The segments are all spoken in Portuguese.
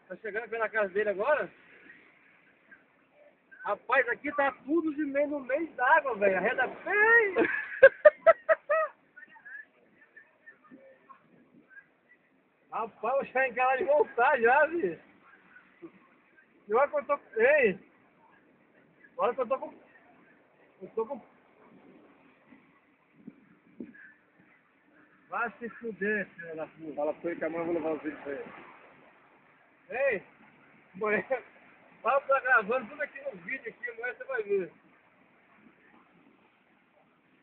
Tá chegando pela casa dele agora? Rapaz, aqui tá tudo de meio no meio d'água, velho. Arreda bem! Rapaz, eu já encarar de voltar já, viu? E olha que eu tô. Ei! Olha que eu tô com. Eu tô com. Vai se fuder, filho da puta. Fala pra ele que amanhã eu vou levar os vídeos pra ele. Ei! Amanhã. Fala pra gravando tudo aqui no vídeo aqui, amanhã você vai ver.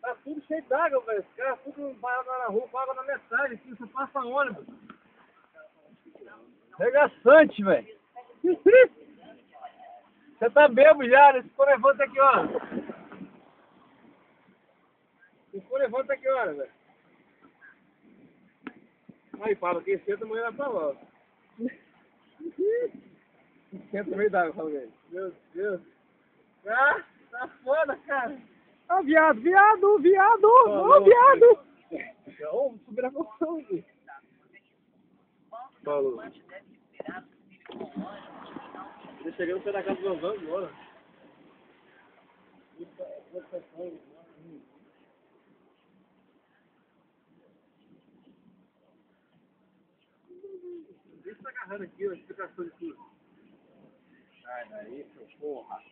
Tá tudo cheio d'água, velho. Os caras tudo parado na rua, com água na metade aqui, só passa ônibus. Regaçante, velho. Você tá bebo já, né? Esse corevante aqui, ó. Esse corevante aqui, ó, velho. Aí, Pablo, quem esquenta amanhã vai pra lá. Esquenta no meio d'água, fala dele. Meu Deus. Ah, tá foda, cara. Ah, viado, viado, viado! Ô, viado! Vamos subir a moção, velho. Falou. Eu cheguei no pé da casa do Lanzão agora. Deixa eu agarrando aqui, ó, explicação de tudo. Sai daí, seu porra.